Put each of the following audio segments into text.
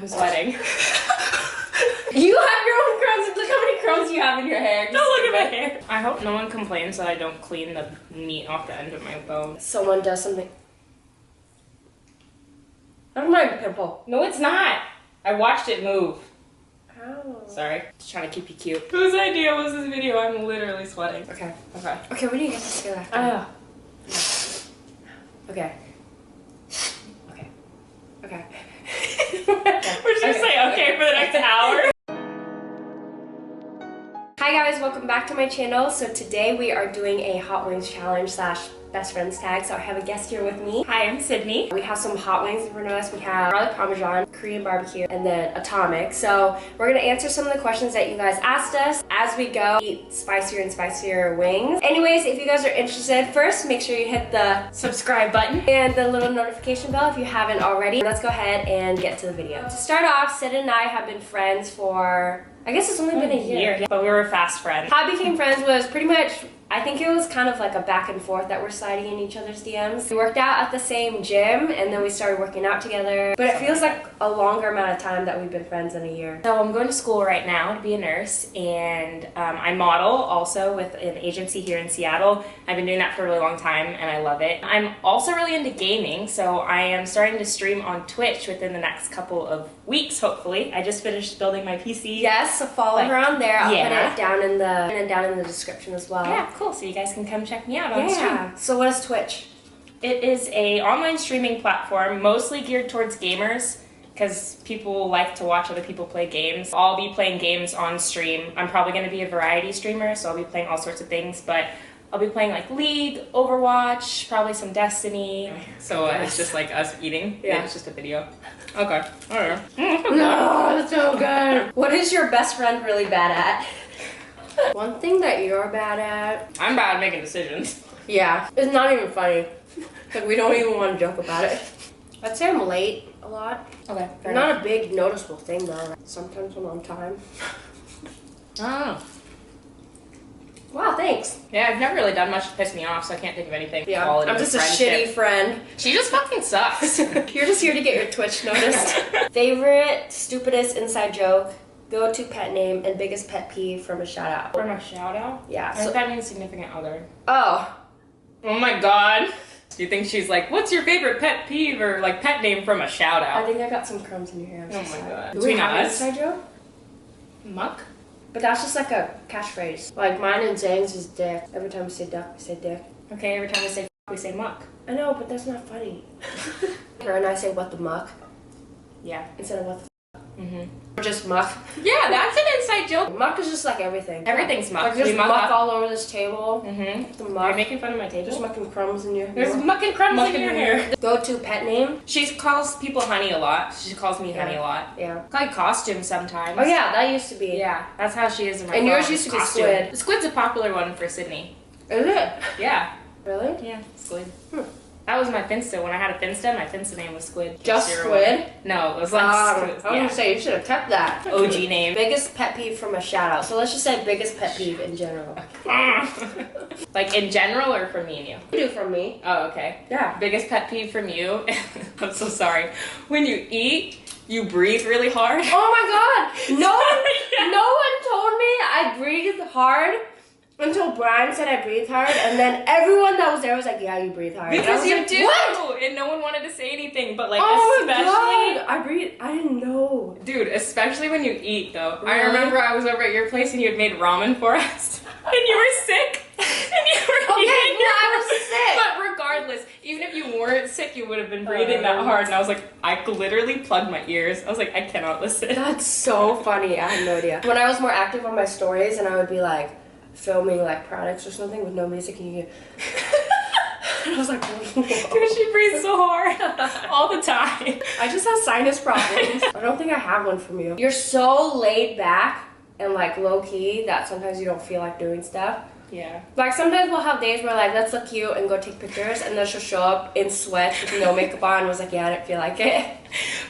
I'm sweating. You have your own crumbs. Look how many crumbs you have in your hair. Don't look at my hair. I hope no one complains that I don't clean the meat off the end of my bone. Someone does something. That's my pimple. No, it's not. I watched it move. Ow. Sorry. Just trying to keep you cute. Whose idea was this video? I'm literally sweating. Okay. Okay. Okay, we need to get this together after. Okay. Okay. Okay. We're just gonna say okay for the next hour. Hi guys, welcome back to my channel. So today we are doing a Hot Wings challenge slash best friends tag. So I have a guest here with me. Hi, I'm Sydney. We have some hot wings in front of us. We have garlic parmesan, Korean barbecue, and then atomic. So we're gonna answer some of the questions that you guys asked us as we go eat spicier and spicier wings. Anyways, if you guys are interested, first make sure you hit the Subscribe button and the little notification bell if you haven't already. Let's go ahead and get to the video. To start off, Sid and I have been friends for, I guess it's only been a year. Yeah, but we were fast friends. How we became friends was pretty much, I think it was kind of like a back and forth that we're sliding in each other's DMs. We worked out at the same gym and then we started working out together. But it feels like a longer amount of time that we've been friends in a year. So I'm going to school right now to be a nurse, and I model also with an agency here in Seattle. I've been doing that for a really long time and I love it. I'm also really into gaming, so I am starting to stream on Twitch within the next couple of weeks, hopefully. I just finished building my PC. Yes, so follow her on there. I'll put Yeah. it down in the description as well. Yeah, cool. So you guys can come check me out on stream. Yeah. So what is Twitch? It is a online streaming platform mostly geared towards gamers because people like to watch other people play games. I'll be playing games on stream. I'm probably going to be a variety streamer, so I'll be playing all sorts of things, but I'll be playing like League, Overwatch, probably some Destiny. So it's just like us eating. Yeah. It's just a video. Okay. Alright. No, that's so good. What is your best friend really bad at? One thing that you're bad at. I'm bad at making decisions. Yeah, it's not even funny. Like we don't even want to joke about it. I'd say I'm late a lot. Okay. Not a big noticeable thing though. Sometimes I'm on time. Oh. Wow, thanks. Yeah, I've never really done much to piss me off, so I can't think of anything. Yeah, quality I'm just a friendship. shitty friend. She just fucking sucks. You're just here to get your Twitch noticed. Favorite, stupidest inside joke, go-to pet name, and biggest pet peeve from a shout out. From a shout out? Yeah. I think that means significant other. Oh. Oh my god. Do you think she's like, what's your favorite pet peeve or like pet name from a shout I out? think I got some crumbs in your hair. I'm Oh so my sorry. god. Do we Between have an us? inside joke? Muck? But that's just like a catchphrase. Like mine and Zhang's is dick. Every time we say duck, we say dick. Okay, every time we say f, we say muck. I know, but that's not funny. Her and I say what the muck Yeah. instead of what the Mm-hmm. or just muck. Yeah, that's an inside joke. Muck is just like everything. Everything's muck. Like there's We muck muck up. all over this table. Mm-hmm. The Are you muck. making fun of my table? There's mucking crumbs in your hair. There's muck and crumbs Muck in your hair. Go-to pet name? She calls people honey a lot. She calls me honey a lot. Yeah. Like costume sometimes. Oh yeah, that used to be. Yeah, that's how she is in my And yours phone, used to be costume. squid. Squid's a popular one for Sydney. Is it? Yeah. Really? Yeah, squid. Hmm. That was my Finsta. When I had a Finsta, my Finsta name was Squid. Just Zero squid? one. No, it was like I Squid. was gonna say you should have kept that. OG name. Biggest pet peeve from a shout out. So let's just say biggest pet peeve in general. Like in general or for me and you? You do from me. Oh, okay. Yeah. Biggest pet peeve from you. I'm so sorry. When you eat, you breathe really hard. Oh my god! No one told me I breathe hard until Brian said I breathe hard, and then everyone that was there was like, yeah, you breathe hard. And I Because was you like, do. What? And no one wanted to say anything, but like Oh especially. my god! I breathe. I didn't know. Dude, especially when you eat though. I Really? remember I was over at your place and you had made ramen for us. And you were sick. And you were Okay, eating well, I was sick. But regardless, even if you weren't sick, you would have been breathing that hard. And I was like, I literally plugged my ears. I was like, I cannot listen. That's so funny. I had no idea. When I was more active on my stories and I would be like filming like products or something with no music and you get and I was like, whoa. Dude, she breathes so hard all the time. I just have sinus problems. I don't think I have one from you. You're so laid back and like low key that sometimes you don't feel like doing stuff. Yeah. Like sometimes we'll have days where like, let's look cute and go take pictures, and then she'll show up in sweats with no makeup on and was like, yeah, I didn't feel like it.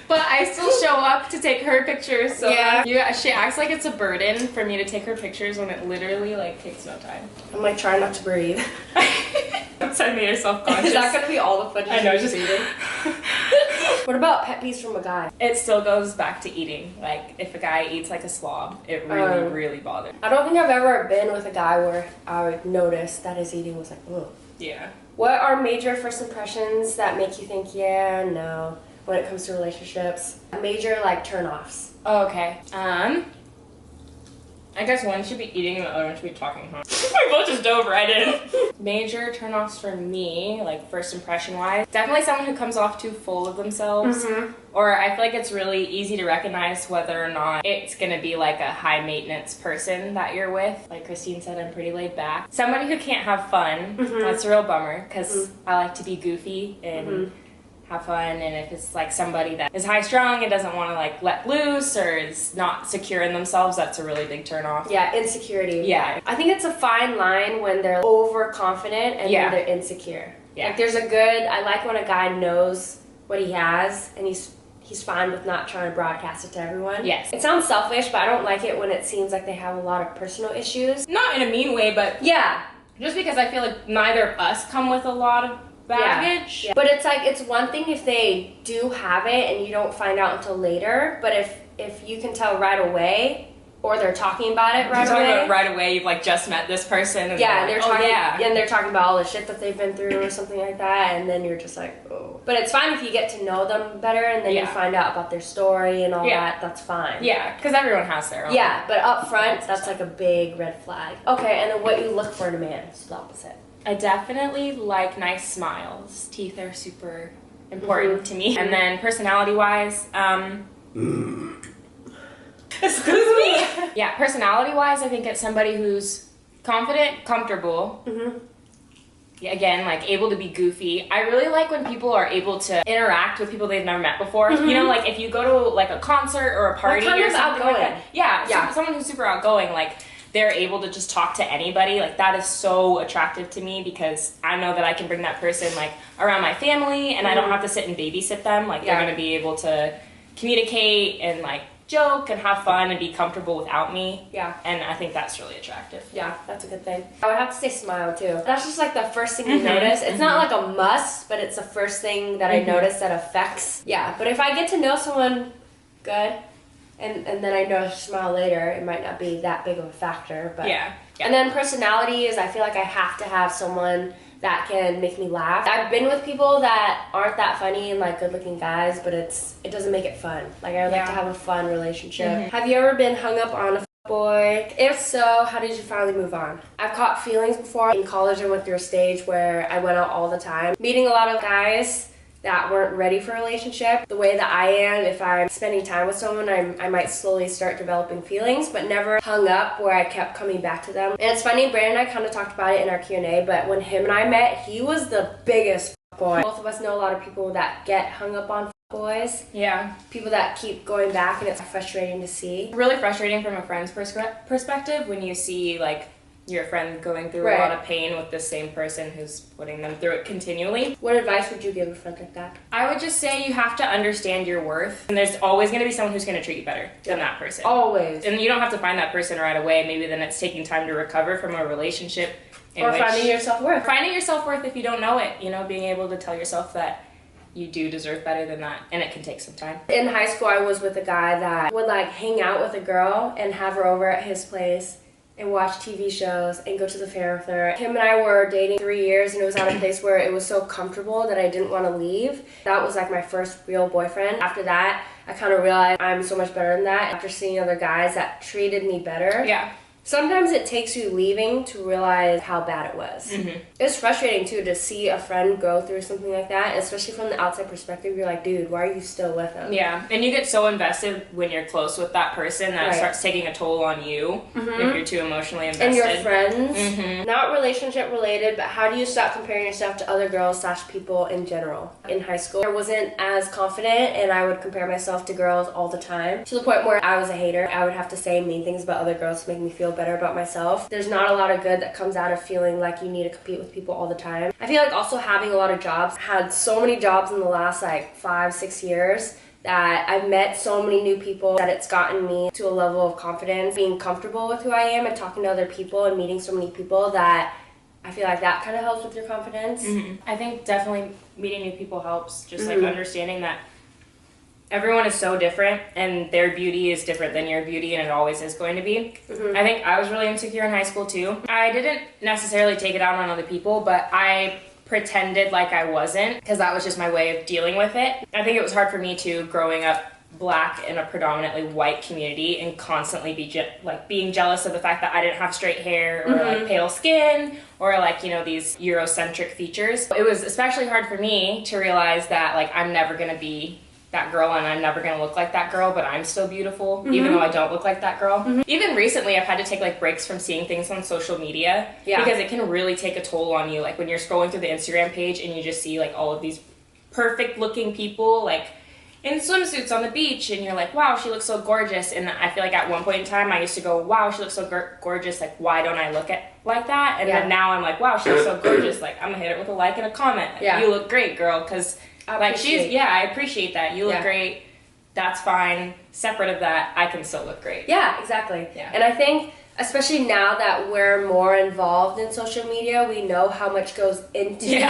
But I still show up to take her pictures, so Yeah. she acts like it's a burden for me to take her pictures when it literally like takes no time. I'm like trying not to breathe. So I made her self-conscious. Is that gonna be all the footage? I know, of just breathing? What about pet peeves from a guy? It still goes back to eating. Like, if a guy eats like a slob, it really, really bothers me. I don't think I've ever been with a guy where I would notice that his eating was like, ugh. Yeah. What are major first impressions that make you think, yeah, no, when it comes to relationships? Major, like, turn-offs. Oh, okay. I guess one should be eating and the other one should be talking, huh? We both just dove right in. Major turnoffs for me, like first impression wise, definitely someone who comes off too full of themselves. Or I feel like it's really easy to recognize whether or not it's gonna be like a high maintenance person that you're with. Like Christine said, I'm pretty laid back. Somebody who can't have fun, that's a real bummer, because I like to be goofy and have fun, and if it's like somebody that is high strung and doesn't want to like let loose or is not secure in themselves, that's a really big turn off. Yeah, insecurity. Yeah. I think it's a fine line when they're overconfident and when they're insecure. Yeah. Like there's a good, I like when a guy knows what he has and he's fine with not trying to broadcast it to everyone. Yes. It sounds selfish, but I don't like it when it seems like they have a lot of personal issues. Not in a mean way, but yeah, just because I feel like neither of us come with a lot of baggage. Yeah. But it's like, it's one thing if they do have it and you don't find out until later, but if you can tell right away, or they're talking about it right away. About right away, you've like just met this person and they're talking about all the shit that they've been through or something like that, and then you're just like, oh. But it's fine if you get to know them better and then you find out about their story and all that, that's fine. Yeah, because everyone has their own. Yeah, but up front, that's like a big red flag. Okay, and then what you look for in a man is the opposite. I definitely like nice smiles. Teeth are super important to me. And then personality-wise, excuse me? Yeah, personality-wise, I think it's somebody who's confident, comfortable. Yeah, again, like able to be goofy. I really like when people are able to interact with people they've never met before. You know, like if you go to like a concert or a party or something like that. Yeah, someone who's super outgoing, like they're able to just talk to anybody. Like that is so attractive to me because I know that I can bring that person like around my family and I don't have to sit and babysit them. Like they're gonna be able to communicate and like joke and have fun and be comfortable without me. Yeah. And I think that's really attractive. Yeah, that's a good thing. I would have to say smile too. That's just like the first thing you notice. It's not like a must, but it's the first thing that I notice that affects. Yeah, but if I get to know someone good, and then I notice a smile later, it might not be that big of a factor. But yeah. And then personality is, I feel like I have to have someone that can make me laugh. I've been with people that aren't that funny and like good looking guys, but it doesn't make it fun. Like I would like to have a fun relationship. Have you ever been hung up on a boy? If so, how did you finally move on? I've caught feelings before. In college I went through a stage where I went out all the time, meeting a lot of guys that weren't ready for a relationship. The way that I am, if I'm spending time with someone, I might slowly start developing feelings, but never hung up where I kept coming back to them. And it's funny, Brandon and I kind of talked about it in our Q&A, but when him and I met, he was the biggest boy. Both of us know a lot of people that get hung up on boys. Yeah. People that keep going back, and it's frustrating to see. Really frustrating from a friend's perspective when you see like your friend going through a lot of pain with the same person who's putting them through it continually. What advice would you give a friend like that? I would just say you have to understand your worth, and there's always going to be someone who's going to treat you better than that person. Always. And you don't have to find that person right away. Maybe then it's taking time to recover from a relationship. Or finding your self-worth. Finding your self-worth if you don't know it. You know, being able to tell yourself that you do deserve better than that, and it can take some time. In high school, I was with a guy that would like hang out with a girl and have her over at his place and watch TV shows and go to the fair with her. Him and I were dating 3 years, and it was at a place where it was so comfortable that I didn't want to leave. That was like my first real boyfriend. After that, I kind of realized I'm so much better than that after seeing other guys that treated me better. Yeah. Sometimes it takes you leaving to realize how bad it was. It's frustrating too to see a friend go through something like that, especially from the outside perspective. You're like, dude, why are you still with him? Yeah, and you get so invested when you're close with that person that it starts taking a toll on you if you're too emotionally invested. And your friends. Not relationship related, but how do you stop comparing yourself to other girls / people in general? In high school, I wasn't as confident, and I would compare myself to girls all the time, to the point where I was a hater. I would have to say mean things about other girls to make me feel better about myself. There's not a lot of good that comes out of feeling like you need to compete with people all the time. I feel like also having a lot of jobs. I had so many jobs in the last like 5-6 years that I've met so many new people that it's gotten me to a level of confidence, being comfortable with who I am and talking to other people and meeting so many people that I feel like that kind of helps with your confidence. I think definitely meeting new people helps. Just like understanding that everyone is so different and their beauty is different than your beauty, and it always is going to be. I think I was really insecure in high school too. I didn't necessarily take it out on other people, but I pretended like I wasn't, because that was just my way of dealing with it. I think it was hard for me too, growing up Black in a predominantly white community, and constantly being jealous of the fact that I didn't have straight hair or like pale skin or like, you know, these Eurocentric features. It was especially hard for me to realize that like I'm never gonna be that girl and I'm never gonna look like that girl, but I'm still beautiful even though I don't look like that girl. Even recently I've had to take like breaks from seeing things on social media because it can really take a toll on you. Like when you're scrolling through the Instagram page and you just see like all of these perfect looking people like in swimsuits on the beach, and you're like, wow, she looks so gorgeous. And I feel like at one point in time I used to go, wow, she looks so gorgeous, like why don't I look at like that? And then now I'm like, wow, she looks so gorgeous, like I'm gonna hit her with a like and a comment. Like, you look great, girl, because like I appreciate that. You look great. That's fine. Separate of that, I can still look great. Yeah, exactly. And I think, especially now that we're more involved in social media, we know how much goes into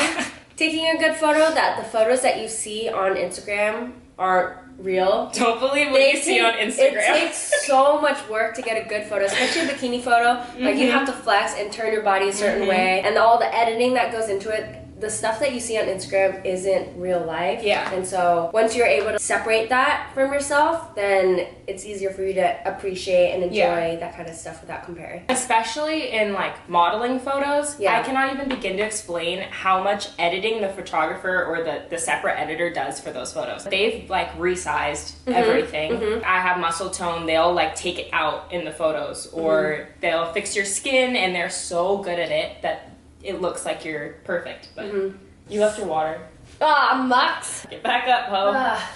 taking a good photo, that the photos that you see on Instagram aren't real. Don't believe what you see on Instagram. It takes so much work to get a good photo, especially a bikini photo. Like you have to flex and turn your body a certain way, and all the editing that goes into it. The stuff that you see on Instagram isn't real life. And so once you're able to separate that from yourself, then it's easier for you to appreciate and enjoy that kind of stuff without comparing. Especially in like modeling photos, I cannot even begin to explain how much editing the photographer or the separate editor does for those photos. They've like resized everything. I have muscle tone, they'll like take it out in the photos, or they'll fix your skin, and they're so good at it that it looks like you're perfect, but you left your water. Ah, Mux! Get back up, ho.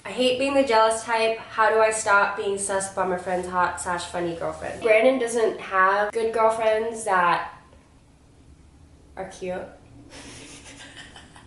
I hate being the jealous type. How do I stop being sus by my friend's hot / funny girlfriend? Brandon doesn't have good girlfriends that are cute.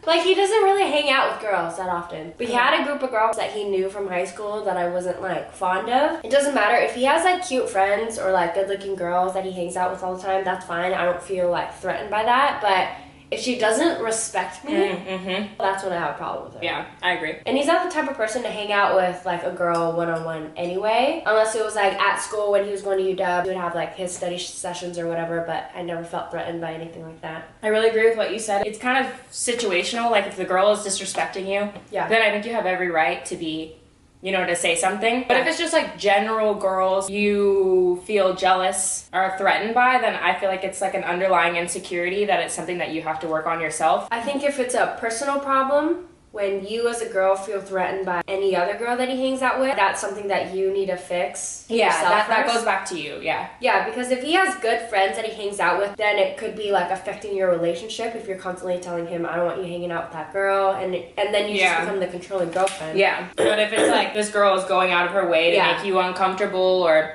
Like, he doesn't really hang out with girls that often. But he had a group of girls that he knew from high school that I wasn't, like, fond of. It doesn't matter. If he has, like, cute friends or, like, good-looking girls that he hangs out with all the time, that's fine. I don't feel, like, threatened by that. But if she doesn't respect me, that's when I have a problem with her. Yeah, I agree. And he's not the type of person to hang out with, like, a girl one-on-one anyway. Unless it was, like, at school when he was going to UW. He would have, like, his study sessions or whatever, but I never felt threatened by anything like that. I really agree with what you said. It's kind of situational. Like, if the girl is disrespecting you, then I think you have every right to be, you know, to say something. But if it's just like general girls you feel jealous or threatened by, then I feel like it's like an underlying insecurity that it's something that you have to work on yourself. I think if it's a personal problem, when you as a girl feel threatened by any other girl that he hangs out with, that's something that you need to fix. That goes back to you. Yeah, because if he has good friends that he hangs out with, then it could be like affecting your relationship if you're constantly telling him, I don't want you hanging out with that girl, and then you just become the controlling girlfriend. But if it's like this girl is going out of her way to make you uncomfortable, or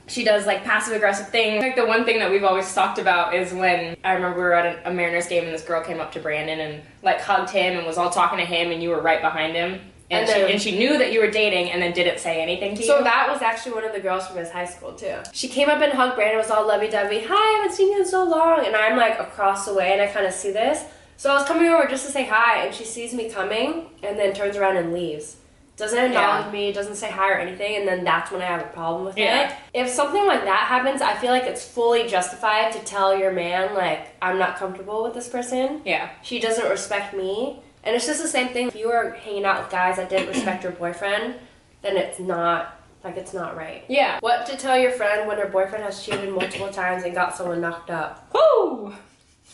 she does like passive aggressive things. Like the one thing that we've always talked about is when I remember we were at a Mariners game and this girl came up to Brandon and like hugged him and was all talking to him, and you were right behind him. And she knew that you were dating and then didn't say anything to you. So that was actually one of the girls from his high school too. She came up and hugged Brandon, was all lovey-dovey. Hi, I haven't seen you in so long. And I'm like across the way and I kind of see this. So I was coming over just to say hi, and she sees me coming and then turns around and leaves. Doesn't acknowledge me, doesn't say hi or anything, and then that's when I have a problem with it. If something like that happens, I feel like it's fully justified to tell your man, like, I'm not comfortable with this person. She doesn't respect me. And it's just the same thing. If you were hanging out with guys that didn't respect your boyfriend, then it's not, like, it's not right. What to tell your friend when her boyfriend has cheated multiple times and got someone knocked up? Woo!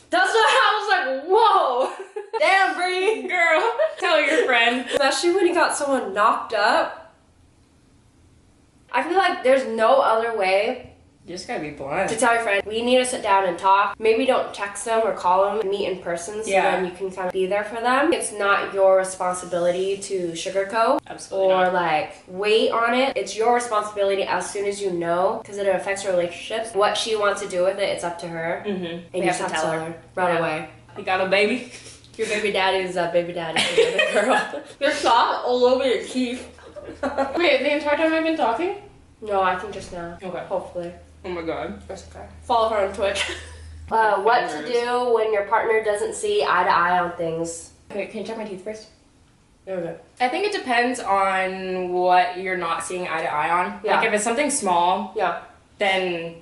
That's what I was like, whoa! Damn, Bree! Girl, tell your friend. Especially when he got someone knocked up. I feel like there's no other way. You just gotta be blunt. To tell your friend, we need to sit down and talk. Maybe don't text them or call them, meet in person so then you can kind of be there for them. It's not your responsibility to sugarcoat or like wait on it. It's your responsibility as soon as you know, because it affects relationships. What she wants to do with it, it's up to her. And you have to tell her right away. You got a baby? Your baby daddy is a baby daddy for the girl. There's sauce all over your teeth. Wait, the entire time I've been talking? No, I think just now. Okay. Hopefully. Oh my god. That's okay. Follow her on Twitch. What to do when your partner doesn't see eye to eye on things. Okay, can you check my teeth first? Okay. I think it depends on what you're not seeing eye to eye on. Yeah. Like if it's something small, Yeah. then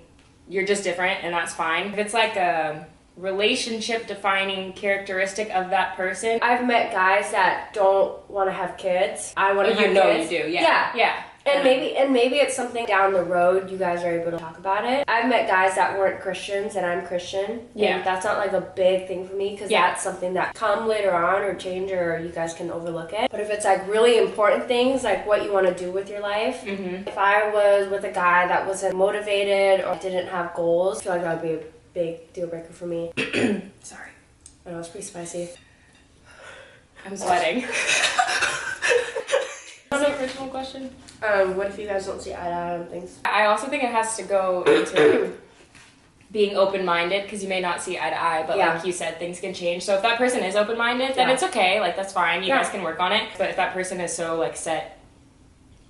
you're just different and that's fine. If it's like a relationship defining characteristic of that person. I've met guys that don't want to have kids. I want to have kids. You do, yeah. Yeah. Yeah. And maybe it's something down the road you guys are able to talk about it. I've met guys that weren't Christians and I'm Christian. Yeah. And that's not like a big thing for me because that's something that come later on or change or you guys can overlook it. But if it's like really important things like what you want to do with your life, if I was with a guy that wasn't motivated or didn't have goals, I feel like that would be a big deal breaker for me. Sorry. I know, it's pretty spicy. I'm sweating. What's the original question? What if you guys don't see eye to eye on things? I also think it has to go into being open-minded because you may not see eye to eye, but like you said, things can change. So if that person is open-minded, then it's okay. Like that's fine. You guys can work on it. But if that person is so like set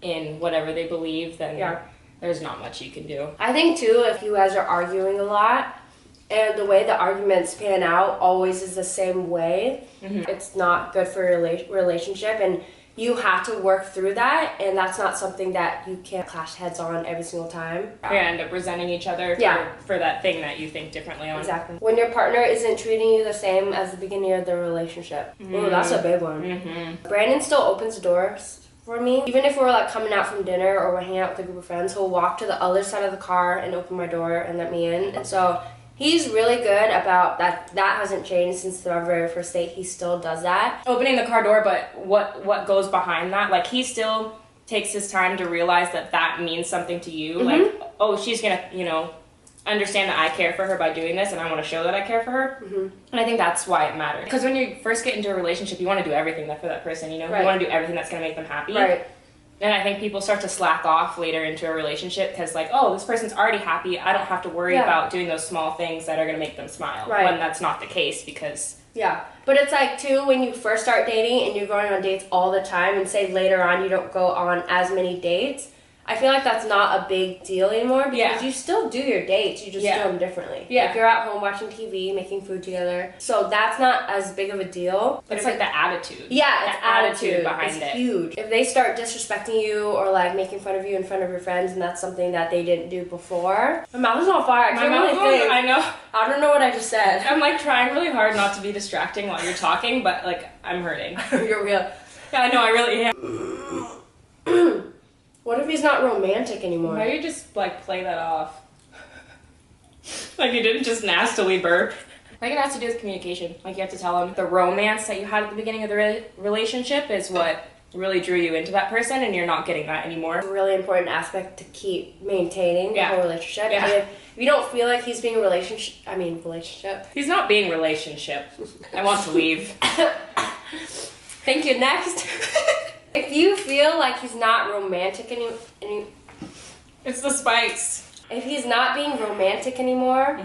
in whatever they believe, then there's not much you can do. I think too, if you guys are arguing a lot and the way the arguments pan out always is the same way, it's not good for your relationship, and you have to work through that, and that's not something that you can't clash heads on every single time. You end up resenting each other for that thing that you think differently on. Exactly. When your partner isn't treating you the same as the beginning of the relationship. Ooh, that's a big one. Brandon still opens doors for me. Even if we're like coming out from dinner or we're hanging out with a group of friends, he'll walk to the other side of the car and open my door and let me in. And so he's really good about that. That hasn't changed since our very first date. He still does that. Opening the car door, but what goes behind that? Like he still takes his time to realize that that means something to you. Like, oh, she's gonna, understand that I care for her by doing this, and I want to show that I care for her. And I think that's why it matters. Because when you first get into a relationship, you want to do everything for that person. You want to do everything that's gonna make them happy. Right. And I think people start to slack off later into a relationship because like, oh, this person's already happy. I don't have to worry about doing those small things that are going to make them smile. Right. When that's not the case because... Yeah. But it's like, too, when you first start dating and you're going on dates all the time and say later on you don't go on as many dates, I feel like that's not a big deal anymore because you still do your dates. You just do them differently. Yeah. Like you're at home watching TV, making food together. So that's not as big of a deal. But it's like the attitude. Yeah, it's attitude behind it. It's huge. If they start disrespecting you or like making fun of you in front of your friends and that's something that they didn't do before. My mouth is on fire. I can't really think. I know. I don't know what I just said. I'm like trying really hard not to be distracting while you're talking, but like I'm hurting. You're real. Yeah, I know, I really am. What if he's not romantic anymore? Why don't you just like play that off? Like you didn't just nastily burp. I think it has to do with communication. Like you have to tell him the romance that you had at the beginning of the relationship is what really drew you into that person, and you're not getting that anymore. A really important aspect to keep maintaining the whole relationship. Yeah. And if you don't feel like he's being relationship. He's not being relationship. I want to leave. Thank you. Next. If you feel like he's not romantic It's the spice. If he's not being romantic anymore,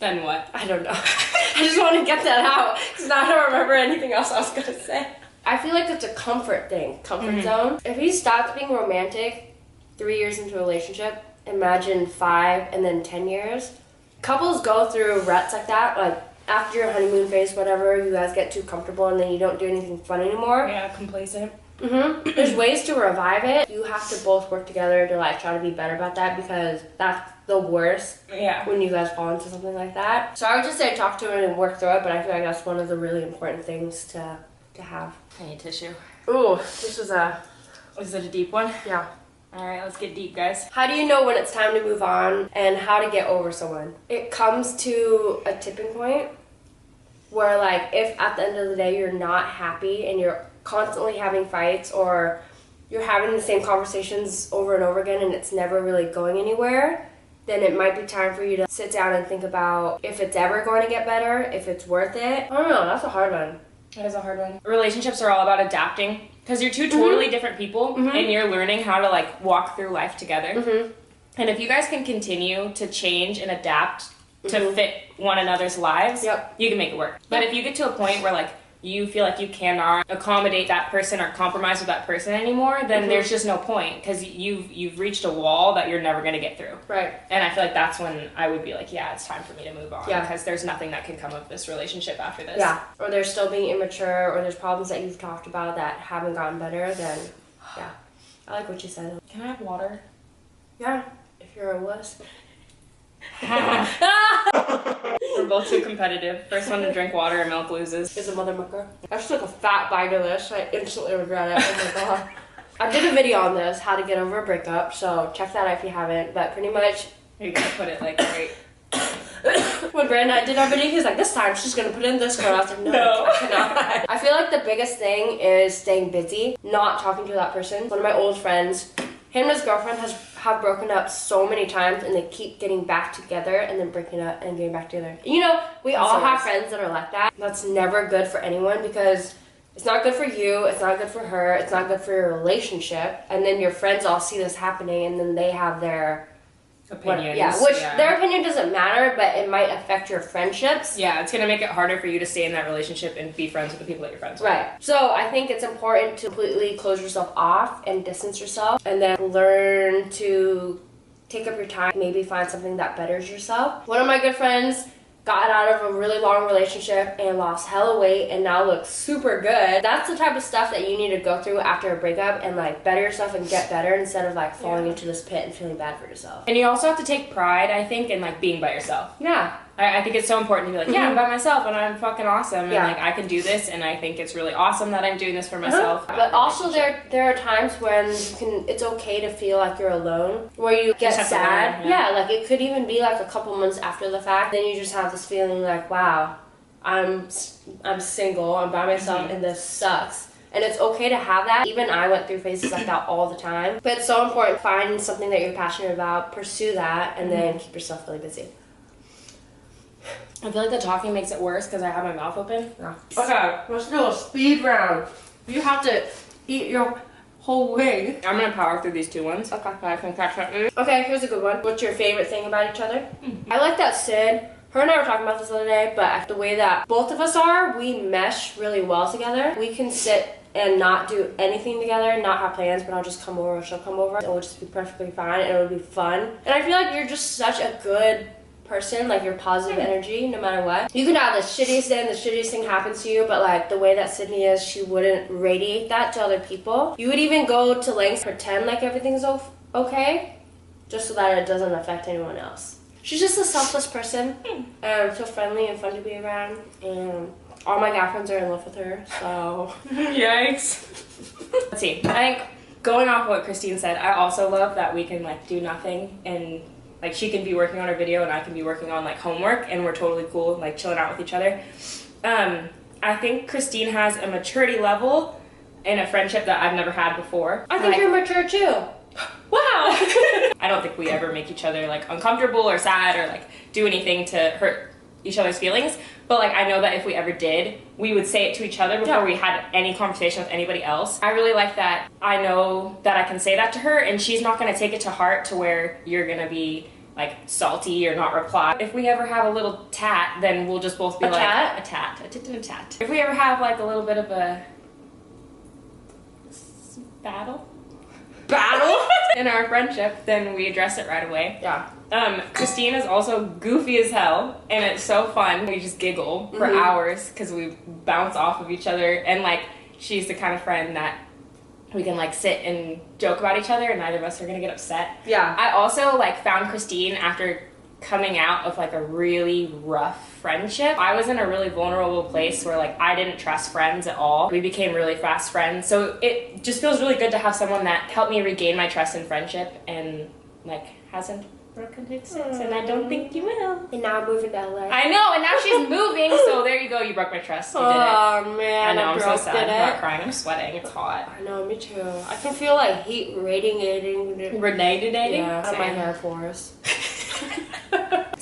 then what? I don't know. I just want to get that out because now I don't remember anything else I was gonna say. I feel like it's a comfort thing, comfort zone. If he stops being romantic 3 years into a relationship, imagine 5 and then 10 years. Couples go through ruts like that, like after your honeymoon phase, whatever, you guys get too comfortable and then you don't do anything fun anymore. Yeah, complacent. There's ways to revive it. You have to both work together to like try to be better about that because that's the worst when you guys fall into something like that. So I would just say talk to him and work through it, but I feel like that's one of the really important things to have. I need tissue. Ooh, this is Was it a deep one? Yeah. Alright, let's get deep, guys. How do you know when it's time to move on and how to get over someone? It comes to a tipping point where like if at the end of the day you're not happy and you're constantly having fights or you're having the same conversations over and over again and it's never really going anywhere, then it might be time for you to sit down and think about if it's ever going to get better, if it's worth it. I don't know, that's a hard one. That is a hard one. Relationships are all about adapting because you're two totally different people and you're learning how to like walk through life together. And if you guys can continue to change and adapt to fit one another's lives, you can make it work. But if you get to a point where like you feel like you cannot accommodate that person or compromise with that person anymore, then there's just no point, because you've reached a wall that you're never going to get through. Right. And I feel like that's when I would be like, yeah, it's time for me to move on, Yeah. because there's nothing that can come of this relationship after this. Yeah. Or they're still being immature, or there's problems that you've talked about that haven't gotten better, then yeah. I like what you said. Can I have water? Yeah. If you're a wuss. We're both too competitive. First one to drink water and milk loses. Is a mother mucker. I just took a fat bite of this. I instantly regret it. Oh my god. I did a video on this, how to get over a breakup, so check that out if you haven't. But pretty much, You're gonna put it like right. when Brandon did our video, he was like, this time she's gonna put in this girl. I was like, no. I cannot. I feel like the biggest thing is staying busy, not talking to that person. One of my old friends, him and his girlfriend have broken up so many times, and they keep getting back together and then breaking up and getting back together. You know, we all have friends that are like that. That's never good for anyone, because it's not good for you, it's not good for her, it's not good for your relationship. And then your friends all see this happening, and then they have their Opinions. Their opinion doesn't matter, but it might affect your friendships. Yeah, it's gonna make it harder for you to stay in that relationship and be friends with the people that you're friends with. Right. So I think it's important to completely close yourself off and distance yourself, and then learn to take up your time, maybe find something that betters yourself. One of my good friends got out of a really long relationship and lost hella weight and now looks super good. That's the type of stuff that you need to go through after a breakup, and like better yourself and get better, instead of like falling into this pit and feeling bad for yourself. And you also have to take pride, I think, in like being by yourself. Yeah. I think it's so important to be like, yeah, I'm by myself and I'm fucking awesome, and like I can do this, and I think it's really awesome that I'm doing this for myself. But also there are times when it's okay to feel like you're alone, where you get sad. Learn, yeah, like it could even be like a couple months after the fact. Then you just have this feeling like, wow, I'm single, I'm by myself, and this sucks. And it's okay to have that. Even I went through phases like that all the time. But it's so important. Find something that you're passionate about, pursue that, and then keep yourself really busy. I feel like the talking makes it worse because I have my mouth open. Yeah. Okay, let's do a speed round. You have to eat your whole wing. I'm gonna power through these 2 ones. Okay. So I can catch up. Okay, here's a good one. What's your favorite thing about each other? I like that Sid, her and I were talking about this the other day, but the way that both of us are, we mesh really well together. We can sit and not do anything together, not have plans, but I'll just come over or she'll come over. It will just be perfectly fine, and it'll be fun. And I feel like you're just such a good person, like your positive energy no matter what. You can have the shittiest day and the shittiest thing happens to you, but like the way that Sydney is, she wouldn't radiate that to other people. You would even go to lengths to pretend like everything's okay, just so that it doesn't affect anyone else. She's just a selfless person, and so friendly and fun to be around, and all my guy friends are in love with her, so Yikes. Let's see, I think going off what Christine said, I also love that we can like do nothing, and like she can be working on her video and I can be working on like homework, and we're totally cool, like chilling out with each other. I think Christine has a maturity level in a friendship that I've never had before. I think you're mature too. Wow. I don't think we ever make each other like uncomfortable or sad or like do anything to hurt each other's feelings, but like I know that if we ever did, we would say it to each other before we had any conversation with anybody else. I really like that. I know that I can say that to her, and she's not going to take it to heart to where you're going to be like salty or not reply. If we ever have a little tat, then we'll just both be a tat. If we ever have like a little bit of a battle in our friendship, then we address it right away. Yeah. Christine is also goofy as hell, and it's so fun. We just giggle for hours because we bounce off of each other, and like she's the kind of friend that we can like sit and joke about each other and neither of us are gonna get upset. Yeah. I also like found Christine after coming out of like a really rough friendship. I was in a really vulnerable place where like I didn't trust friends at all. We became really fast friends, so it just feels really good to have someone that helped me regain my trust in friendship and like hasn't broken it since, and I don't think you will. And now I'm moving to LA. I know, and now she's moving, so there you go, you broke my trust. You did it. Oh man, I know, I'm so sad. I'm it. not crying, I'm sweating, it's hot. I know, me too. I can feel like heat radiating. Radiating? Yeah, on my hair pores.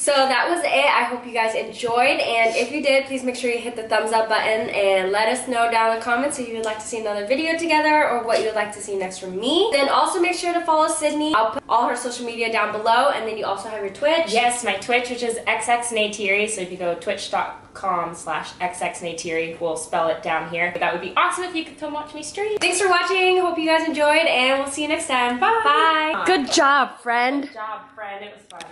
So that was it. I hope you guys enjoyed, and if you did, please make sure you hit the thumbs up button and let us know down in the comments if you would like to see another video together or what you would like to see next from me. Then also make sure to follow Sydney. I'll put all her social media down below, and then you also have your Twitch. Yes, my Twitch, which is XXNatiri. So if you go twitch.com/XXNatiri, we'll spell it down here. That would be awesome if you could come watch me stream. Thanks for watching. Hope you guys enjoyed, and we'll see you next time. Bye. Bye. Good job, friend. Good job, friend. It was fun.